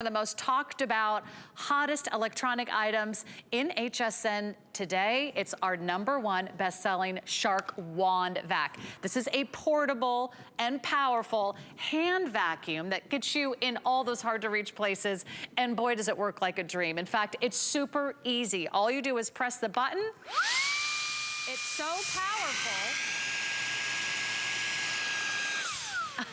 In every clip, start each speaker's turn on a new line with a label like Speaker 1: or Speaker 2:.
Speaker 1: One of the most talked about, hottest electronic items in HSN today. It's our #1 best-selling Shark WANDVAC. This is a portable and powerful hand vacuum that gets you in all those hard-to-reach places, and boy, does it work like a dream. In fact, it's super easy. All you do is press the button. It's so powerful.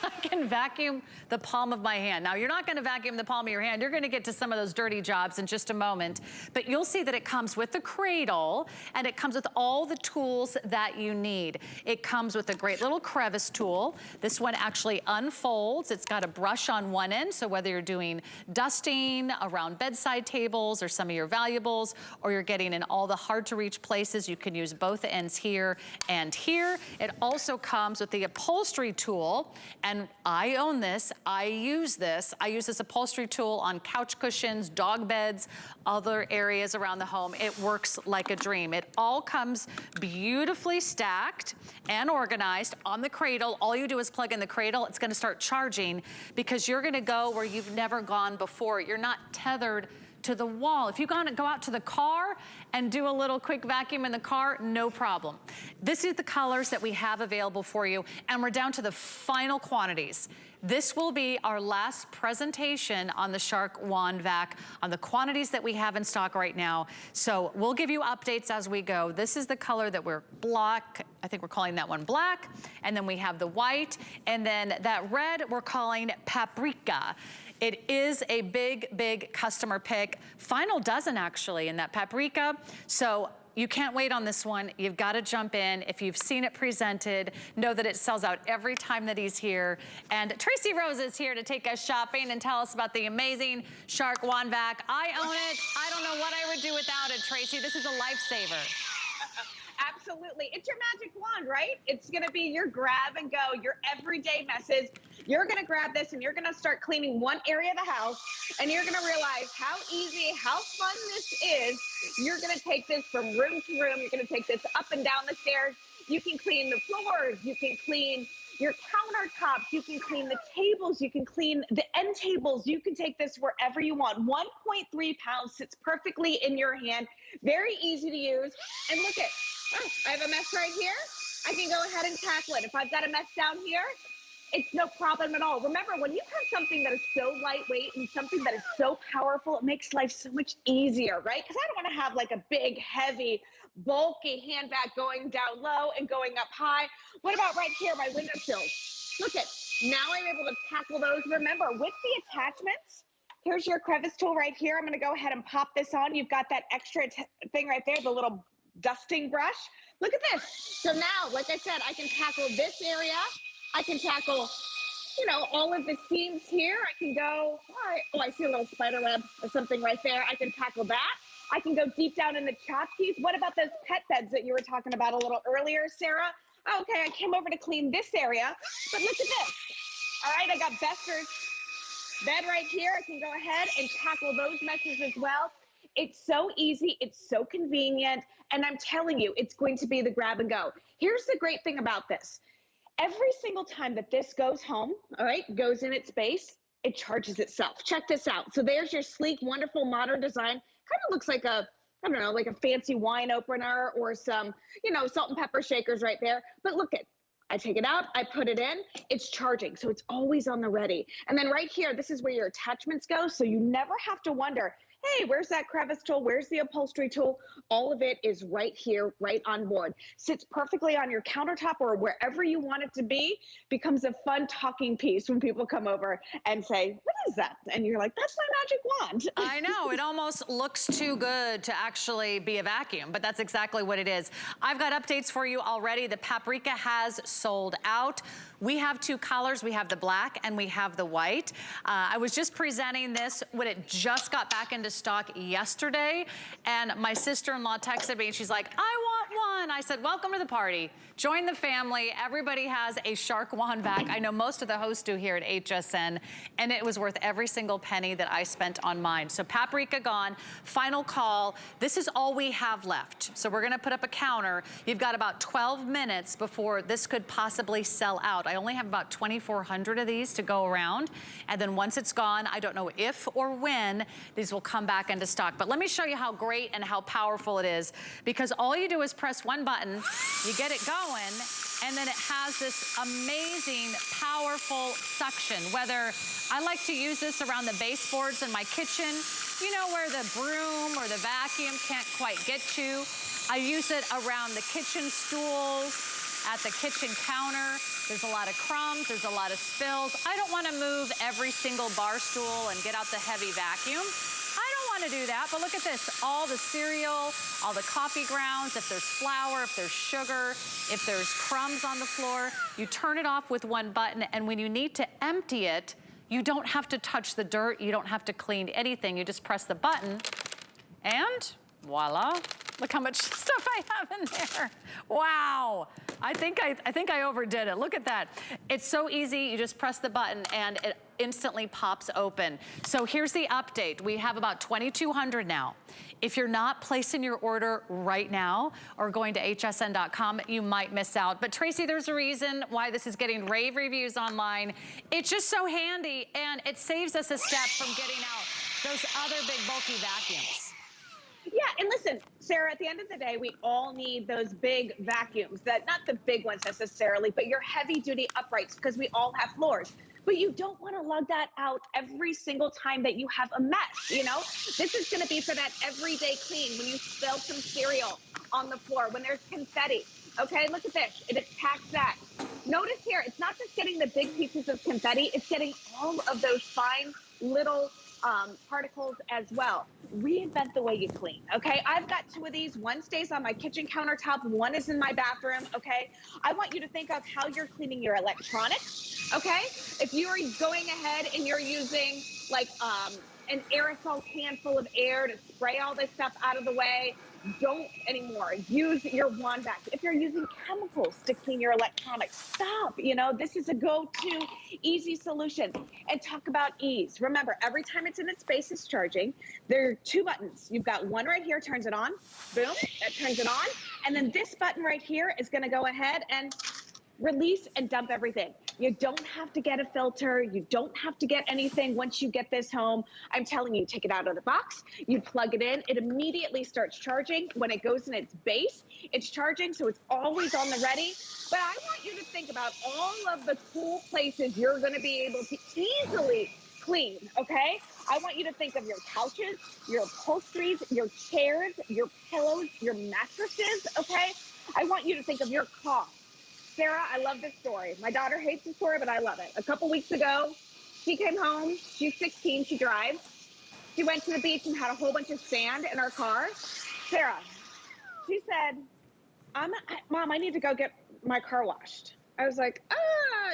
Speaker 1: I can vacuum the palm of my hand. Now, you're not gonna vacuum the palm of your hand. You're gonna get to some of those dirty jobs in just a moment. But you'll see that it comes with the cradle, and it comes with all the tools that you need. It comes with a great little crevice tool. This one actually unfolds. It's got a brush on one end, so whether you're doing dusting around bedside tables or some of your valuables, or you're getting in all the hard-to-reach places, you can use both ends here and here. It also comes with the upholstery tool. And I own this, I use this upholstery tool on couch cushions, dog beds, other areas around the home. It works like a dream. It all comes beautifully stacked and organized on the cradle. All you do is plug in the cradle, it's gonna start charging because you're gonna go where you've never gone before. You're not tethered to the wall. If you go out to the car and do a little quick vacuum in the car, no problem. This is the colors that we have available for you, and we're down to the final quantities. This will be our last presentation on the Shark WANDVAC, on the quantities that we have in stock right now. So we'll give you updates as we go. This is the color that we're black, I think we're calling that one black, and then we have the white, and then that red we're calling paprika. It is a big, big customer pick. Final dozen actually in that paprika. So you can't wait on this one. You've got to jump in. If you've seen it presented, know that it sells out every time that he's here. And Tracy Rose is here to take us shopping and tell us about the amazing Shark WANDVAC. I own it. I don't know what I would do without it, Tracy. This is a lifesaver.
Speaker 2: Absolutely. It's your magic wand, right? It's going to be your grab and go, your everyday messes. You're going to grab this and you're going to start cleaning one area of the house, and you're going to realize how easy, how fun this is. You're going to take this from room to room. You're going to take this up and down the stairs. You can clean the floors. You can clean your countertops. You can clean the tables. You can clean the end tables. You can take this wherever you want. 1.3 pounds sits perfectly in your hand. Very easy to use. And look at, I have a mess right here. I can go ahead and tackle it. If I've got a mess down here, it's no problem at all. Remember, when you have something that is so lightweight and something that is so powerful, it makes life so much easier, right? Because I don't want to have like a big, heavy, bulky hand vac going down low and going up high. What about right here, my windowsills? Look at, now I'm able to tackle those. Remember, with the attachments, here's your crevice tool right here. I'm going to go ahead and pop this on. You've got that extra thing right there, the little dusting brush. Look at this. So now, like I said, I can tackle this area. I can tackle, you know, all of the seams here. I can go, all right, oh, I see a little spider web or something right there. I can tackle that. I can go deep down in the tchotchkes. What about those pet beds that you were talking about a little earlier, Sarah? Okay, I came over to clean this area, but look at this. All right, I got Bester's bed right here. I can go ahead and tackle those messes as well. It's so easy, it's so convenient, and I'm telling you, it's going to be the grab and go. Here's the great thing about this. Every single time that this goes home, all right, goes in its base, it charges itself. Check this out. So there's your sleek, wonderful, modern design. Kind of looks like a, I don't know, like a fancy wine opener or some, you know, salt and pepper shakers right there. But look at, I take it out, I put it in, it's charging, so it's always on the ready. And then right here, this is where your attachments go, so you never have to wonder, hey, where's that crevice tool? Where's the upholstery tool? All of it is right here, right on board. Sits perfectly on your countertop or wherever you want it to be. Becomes a fun talking piece when people come over and say, what is that? And you're like, that's my magic wand.
Speaker 1: I know, it almost looks too good to actually be a vacuum, but that's exactly what it is. I've got updates for you already. The paprika has sold out. We have two colors. We have the black and we have the white. I was just presenting this when it just got back into stock yesterday, and my sister-in-law texted me and she's like, I want one. I said, welcome to the party. Join the family. Everybody has a Shark WANDVAC. I know most of the hosts do here at HSN, and it was worth worth every single penny that I spent on mine. So paprika gone, final call. This is all we have left. So we're gonna put up a counter. You've got about 12 minutes before this could possibly sell out. I only have about 2,400 of these to go around. And then once it's gone, I don't know if or when these will come back into stock. But let me show you how great and how powerful it is, because all you do is press one button, you get it going, and then it has this amazing, powerful suction. Whether I like to use this around the baseboards in my kitchen, you know, where the broom or the vacuum can't quite get to. I use it around the kitchen stools, at the kitchen counter. There's a lot of crumbs, there's a lot of spills. I don't wanna move every single bar stool and get out the heavy vacuum. I don't want to do that, but look at this. All the cereal, all the coffee grounds, if there's flour, if there's sugar, if there's crumbs on the floor, you turn it off with one button, and when you need to empty it, you don't have to touch the dirt, you don't have to clean anything. You just press the button, and voila. Look how much stuff I have in there. Wow. I think I overdid it. Look at that. It's so easy. You just press the button and it instantly pops open. So here's the update. We have about 2,200 now. If you're not placing your order right now or going to hsn.com, you might miss out. But Tracy, there's a reason why this is getting rave reviews online. It's just so handy, and it saves us a step from getting out those other big bulky vacuums.
Speaker 2: Yeah, and listen, Sarah, at the end of the day, we all need those big vacuums, that not the big ones necessarily, but your heavy duty uprights, because we all have floors. But you don't want to lug that out every single time that you have a mess, you know? This is going to be for that everyday clean, when you spill some cereal on the floor, when there's confetti. Okay, look at this. It attacks that. Notice here, it's not just getting the big pieces of confetti, it's getting all of those fine little particles as well. Reinvent the way you clean, okay? I've got two of these. One stays on my kitchen countertop, one is in my bathroom, okay? I want you to think of how you're cleaning your electronics, okay? If you are going ahead and you're using like an aerosol can full of air to spray all this stuff out of the way, don't anymore. Use your WANDVAC. If you're using chemicals to clean your electronics, stop. You know, this is a go-to easy solution. And talk about ease. Remember, every time it's in its base, it's charging. There are two buttons. You've got one right here, turns it on. Boom, that turns it on. And then this button right here is going to go ahead and release and dump everything. You don't have to get a filter. You don't have to get anything once you get this home. I'm telling you, take it out of the box, you plug it in, it immediately starts charging. When it goes in its base, it's charging, so it's always on the ready. But I want you to think about all of the cool places you're gonna be able to easily clean, okay? I want you to think of your couches, your upholsteries, your chairs, your pillows, your mattresses, okay? I want you to think of your car. Sarah, I love this story. My daughter hates the story, but I love it. A couple weeks ago, she came home. She's 16. She drives. She went to the beach and had a whole bunch of sand in her car. Sarah, she said, Mom, I need to go get my car washed. I was like,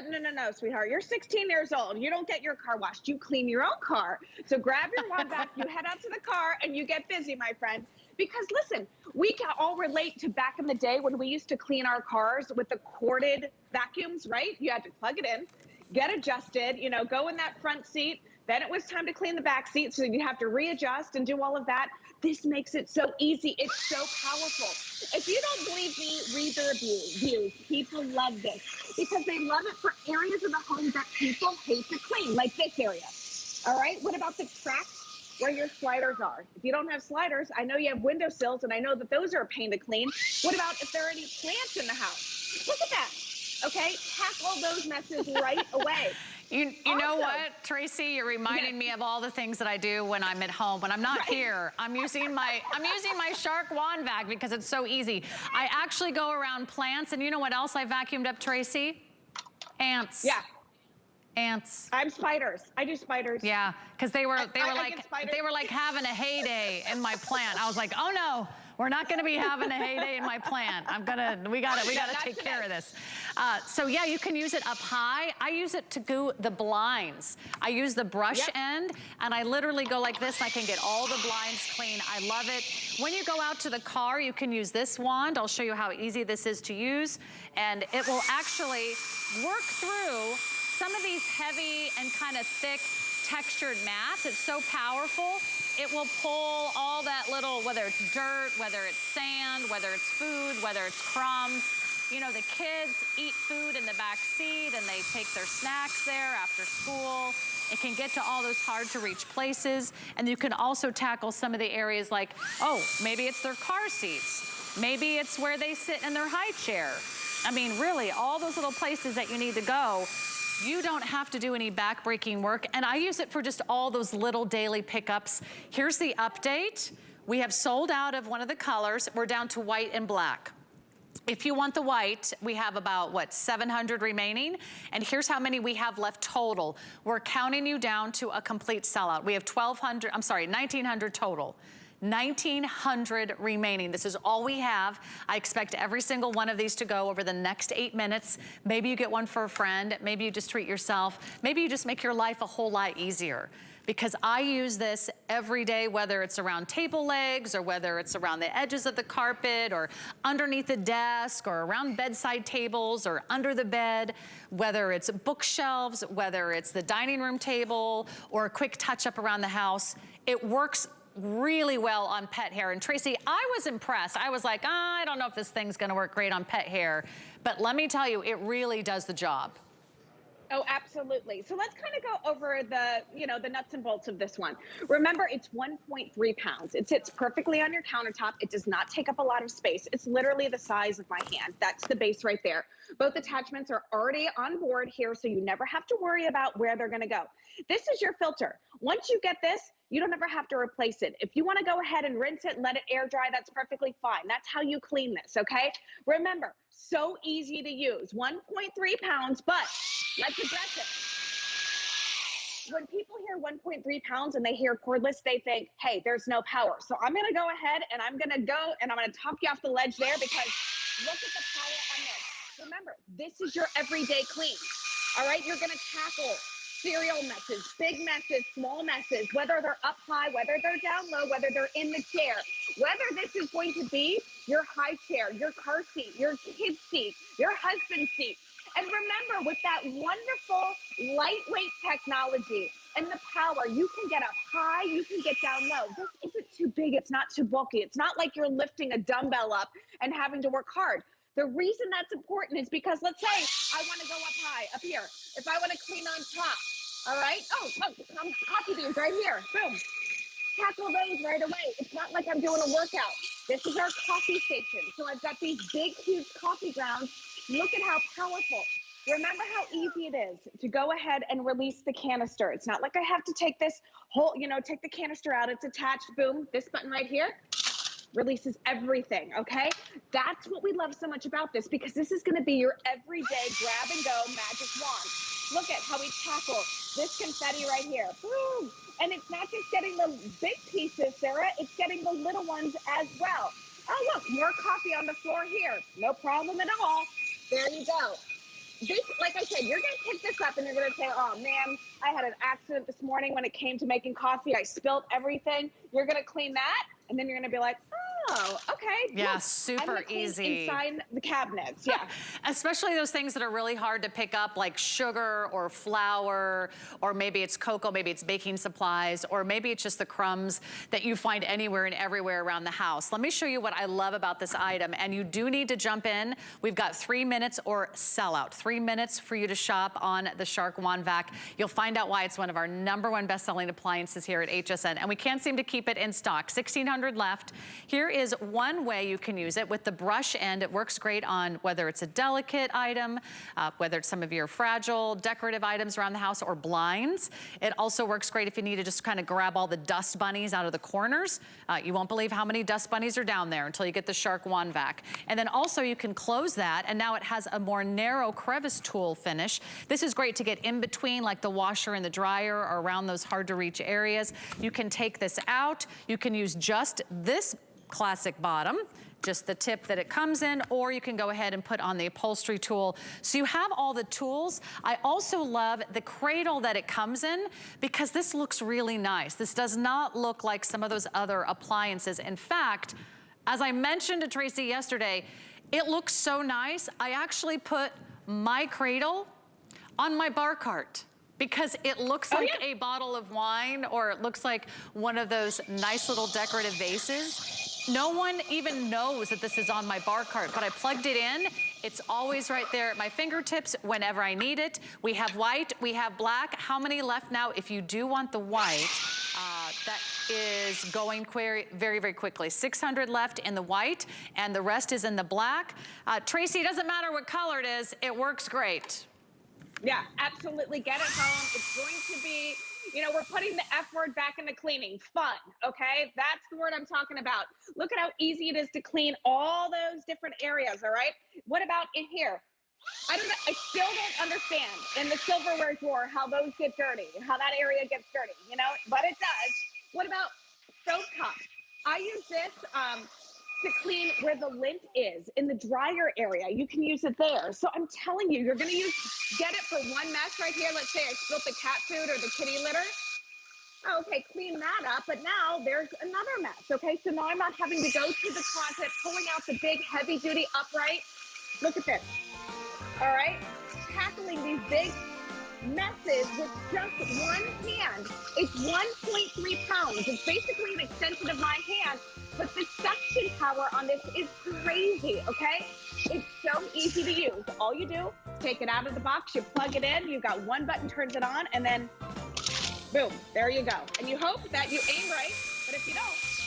Speaker 2: no, sweetheart. You're 16 years old. You don't get your car washed. You clean your own car. So grab your WANDVAC, you head out to the car, and you get busy, my friend. Because listen, we can all relate to back in the day when we used to clean our cars with the corded vacuums, right? You had to plug it in, get adjusted, you know, go in that front seat. Then it was time to clean the back seat, so you have to readjust and do all of that. This makes it so easy. It's so powerful. If you don't believe me, read the reviews. People love this because they love it for areas of the home that people hate to clean, like this area. All right, what about the tracks where your sliders are? If you don't have sliders, I know you have windowsills, and I know that those are a pain to clean. What about if there are any plants in the house? Look at that. Okay, tackle those messes right away.
Speaker 1: You know what, Tracy? You're reminding me of all the things that I do when I'm at home. When I'm not here, I'm using my Shark WANDVAC because it's so easy. I actually go around plants, and you know what else I vacuumed up, Tracy? Ants.
Speaker 2: Yeah.
Speaker 1: Ants.
Speaker 2: I'm spiders. I do spiders.
Speaker 1: Yeah, because they were like having a heyday in my plant. I was like, oh no, we're not going to be having a heyday in my plant. We gotta take care of this. So yeah, you can use it up high. I use it to do the blinds. I use the brush end, and I literally go like this. I can get all the blinds clean. I love it. When you go out to the car, you can use this wand. I'll show you how easy this is to use, and it will actually work through some of these heavy and kind of thick textured mat. It's so powerful. It will pull all that little, whether it's dirt, whether it's sand, whether it's food, whether it's crumbs. You know, the kids eat food in the back seat and they take their snacks there after school. It can get to all those hard to reach places. And you can also tackle some of the areas like, oh, maybe it's their car seats. Maybe it's where they sit in their high chair. I mean, really, all those little places that you need to go, you don't have to do any back-breaking work. And I use it for just all those little daily pickups. Here's the update. We have sold out of one of the colors. We're down to white and black. If you want the white, we have about, what, 700 remaining? And here's how many we have left total. We're counting you down to a complete sellout. We have 1,900 total. 1,900 remaining. This is all we have. I expect every single one of these to go over the next 8 minutes. Maybe you get one for a friend. Maybe you just treat yourself. Maybe you just make your life a whole lot easier. Because I use this every day, whether it's around table legs or whether it's around the edges of the carpet or underneath the desk or around bedside tables or under the bed, whether it's bookshelves, whether it's the dining room table or a quick touch up around the house. It works really well on pet hair. And Tracy, I was impressed. I was like, I don't know if this thing's gonna work great on pet hair, but let me tell you, it really does the job.
Speaker 2: Oh, absolutely. So let's kind of go over the, the nuts and bolts of this one. Remember, it's 1.3 pounds. It sits perfectly on your countertop. It does not take up a lot of space. It's literally the size of my hand. That's the base right there. Both attachments are already on board here, so you never have to worry about where they're going to go. This is your filter. Once you get this, you don't ever have to replace it. If you want to go ahead and rinse it and let it air dry, that's perfectly fine. That's how you clean this, okay? Remember, so easy to use. 1.3 pounds, but let's address it. When people hear 1.3 pounds and they hear cordless, they think, hey, there's no power. So I'm going to go ahead and I'm going to talk you off the ledge there, because look at the power on this. Remember, this is your everyday clean. All right, you're going to tackle cereal messes, big messes, small messes, whether they're up high, whether they're down low, whether they're in the chair, whether this is going to be your high chair, your car seat, your kid's seat, your husband's seat. And remember, with that wonderful lightweight technology and the power, you can get up high, you can get down low. This isn't too big, it's not too bulky. It's not like you're lifting a dumbbell up and having to work hard. The reason that's important is because, let's say I want to go up high, up here. If I want to clean on top, all right? Oh, look, coffee beans right here. Boom. Tackle those right away. It's not like I'm doing a workout. This is our coffee station. So I've got these big, huge coffee grounds. Look at how powerful. Remember how easy it is to go ahead and release the canister. It's not like I have to take this whole, take the canister out. It's attached. Boom. This button right here releases everything, okay? That's what we love so much about this, because this is gonna be your everyday grab and go magic wand. Look at how we tackle this confetti right here. Boom. And it's not just getting the big pieces, Sarah, it's getting the little ones as well. Oh, look, more coffee on the floor here. No problem at all. There you go. This, like I said, you're gonna pick this up and you're gonna say, oh man, I had an accident this morning when it came to making coffee. I spilled everything. You're gonna clean that, and then you're gonna be like, oh, okay.
Speaker 1: Yeah,
Speaker 2: look,
Speaker 1: super easy.
Speaker 2: Inside the cabinets, yeah.
Speaker 1: Especially those things that are really hard to pick up, like sugar or flour, or maybe it's cocoa, maybe it's baking supplies, or maybe it's just the crumbs that you find anywhere and everywhere around the house. Let me show you what I love about this item, and you do need to jump in. We've got 3 minutes or sellout. 3 minutes for you to shop on the Shark WANDVAC. You'll find out why it's one of our #1 best-selling appliances here at HSN, and we can't seem to keep it in stock. 1,600 left. Here is one way you can use it with the brush end. It works great on whether it's a delicate item, whether it's some of your fragile decorative items around the house or blinds. It also works great if you need to just kind of grab all the dust bunnies out of the corners. You won't believe how many dust bunnies are down there until you get the Shark WANDVAC. And then also you can close that, and now it has a more narrow Crevice Tool finish. This is great to get in between, like the washer and the dryer, or around those hard to reach areas. You can take this out. You can use just this classic bottom, just the tip that it comes in, or you can go ahead and put on the upholstery tool. So you have all the tools. I also love the cradle that it comes in, because this looks really nice. This does not look like some of those other appliances. In fact, as I mentioned to Tracy yesterday, it looks so nice. I actually put my cradle on my bar cart. because it looks like a bottle of wine, or it looks like one of those nice little decorative vases. No one even knows that this is on my bar cart, but I plugged it in. It's always right there at my fingertips whenever I need it. We have white, we have black. How many left now? If you do want the white, that is going very, very quickly. 600 left in the white, and the rest is in the black. Tracy, it doesn't matter what color it is, it works great.
Speaker 2: Yeah, absolutely. Get it home. It's going to be, you know, we're putting the F word back into cleaning. Fun, okay? That's the word I'm talking about. Look at how easy it is to clean all those different areas, all right? What about in here? I still don't understand in the silverware drawer how those get dirty, how that area gets dirty, you know, but it does. What about stove cups? I use this to clean where the lint is in the dryer area. You can use it there. So I'm telling you, you're gonna get it for one mess right here. Let's say I spilt the cat food or the kitty litter. Okay, clean that up, but now there's another mess, okay? So now I'm not having to go to the closet, pulling out the big heavy-duty upright. Look at this, all right? Tackling these big messes with just one hand. It's 1.3 pounds. It's basically an extension of my hand, but the suction power on this is crazy, okay? It's so easy to use. All you do is take it out of the box, you plug it in, you've got one button, turns it on, and then boom, there you go. And you hope that you aim right, but if you don't,